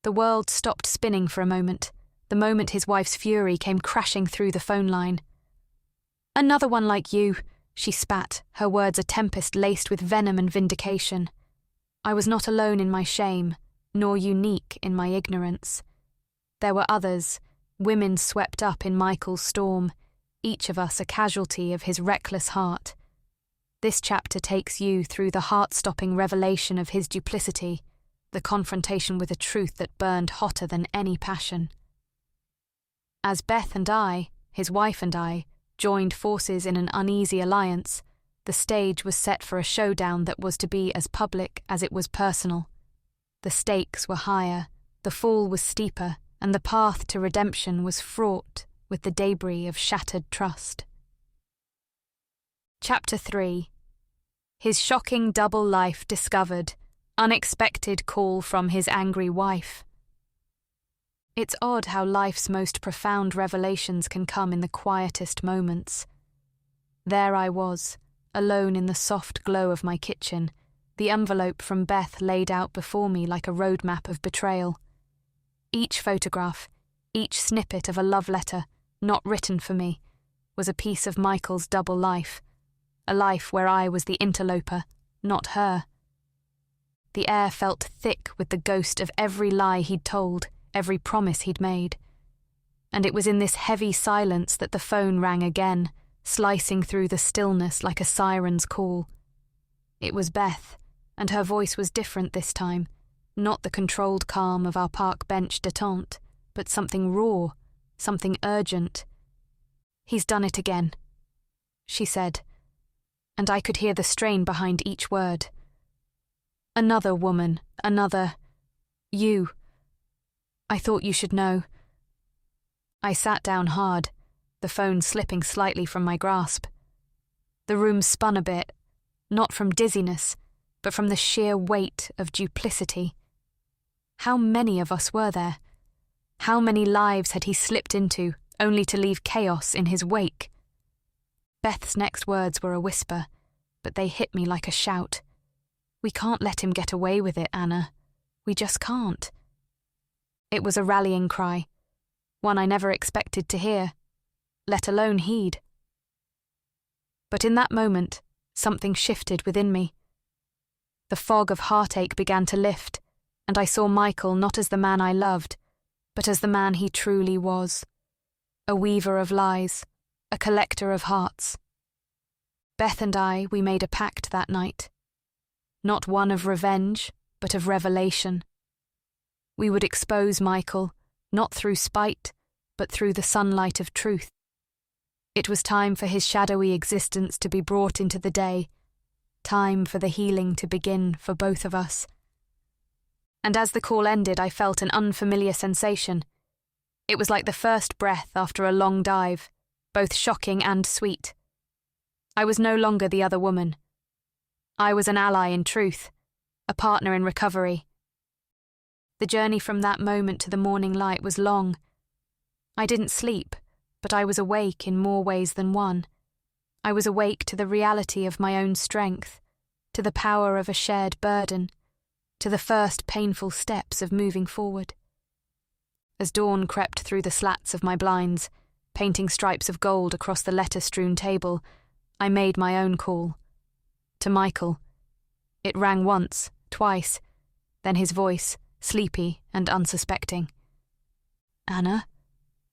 The world stopped spinning for a moment, the moment his wife's fury came crashing through the phone line. "Another one like you," she spat, her words a tempest laced with venom and vindication. I was not alone in my shame, nor unique in my ignorance. There were others, women swept up in Michael's storm, each of us a casualty of his reckless heart. This chapter takes you through the heart-stopping revelation of his duplicity, the confrontation with a truth that burned hotter than any passion. As Beth and I, his wife and I, joined forces in an uneasy alliance, the stage was set for a showdown that was to be as public as it was personal. The stakes were higher, the fall was steeper, and the path to redemption was fraught with the debris of shattered trust. Chapter 3. His shocking double life discovered, unexpected call from his angry wife. It's odd how life's most profound revelations can come in the quietest moments. There I was, alone in the soft glow of my kitchen, the envelope from Beth laid out before me like a roadmap of betrayal. Each photograph, each snippet of a love letter, not written for me, was a piece of Michael's double life, a life where I was the interloper, not her. The air felt thick with the ghost of every lie he'd told, every promise he'd made. And it was in this heavy silence that the phone rang again, slicing through the stillness like a siren's call. It was Beth, and her voice was different this time, not the controlled calm of our park bench détente, but something raw, something urgent. "He's done it again," she said, and I could hear the strain behind each word. "Another woman, another... you. I thought you should know." I sat down hard, the phone slipping slightly from my grasp. The room spun a bit, not from dizziness, but from the sheer weight of duplicity. How many of us were there? How many lives had he slipped into, only to leave chaos in his wake? Beth's next words were a whisper, but they hit me like a shout. "We can't let him get away with it, Anna. We just can't." It was a rallying cry, one I never expected to hear, let alone heed. But in that moment, something shifted within me. The fog of heartache began to lift, and I saw Michael not as the man I loved, but as the man he truly was. A weaver of lies, a collector of hearts. Beth and I, we made a pact that night. Not one of revenge, but of revelation. We would expose Michael, not through spite, but through the sunlight of truth. It was time for his shadowy existence to be brought into the day, time for the healing to begin for both of us. And as the call ended, I felt an unfamiliar sensation. It was like the first breath after a long dive, both shocking and sweet. I was no longer the other woman. I was an ally in truth, a partner in recovery. The journey from that moment to the morning light was long. I didn't sleep, but I was awake in more ways than one. I was awake to the reality of my own strength, to the power of a shared burden, to the first painful steps of moving forward. As dawn crept through the slats of my blinds, painting stripes of gold across the letter-strewn table, I made my own call. To Michael. It rang once, twice, then his voice, sleepy and unsuspecting. "Anna?"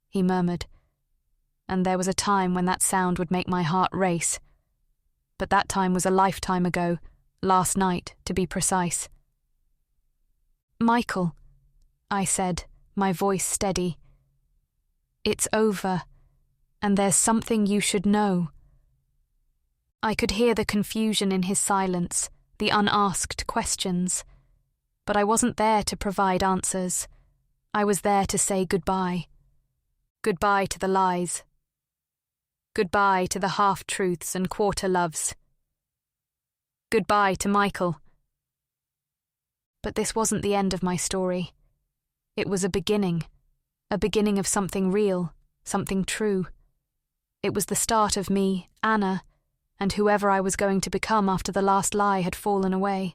he murmured, and there was a time when that sound would make my heart race. But that time was a lifetime ago, last night, to be precise. "Michael," I said, my voice steady. "It's over, and there's something you should know." I could hear the confusion in his silence, the unasked questions. But I wasn't there to provide answers. I was there to say goodbye. Goodbye to the lies. Goodbye to the half-truths and quarter-loves. Goodbye to Michael. But this wasn't the end of my story. It was a beginning of something real, something true. It was the start of me, Anna, and whoever I was going to become after the last lie had fallen away.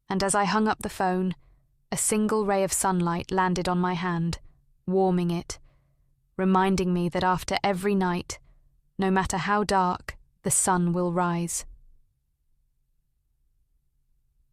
And as I hung up the phone, a single ray of sunlight landed on my hand, warming it, reminding me that after every night, no matter how dark, the sun will rise.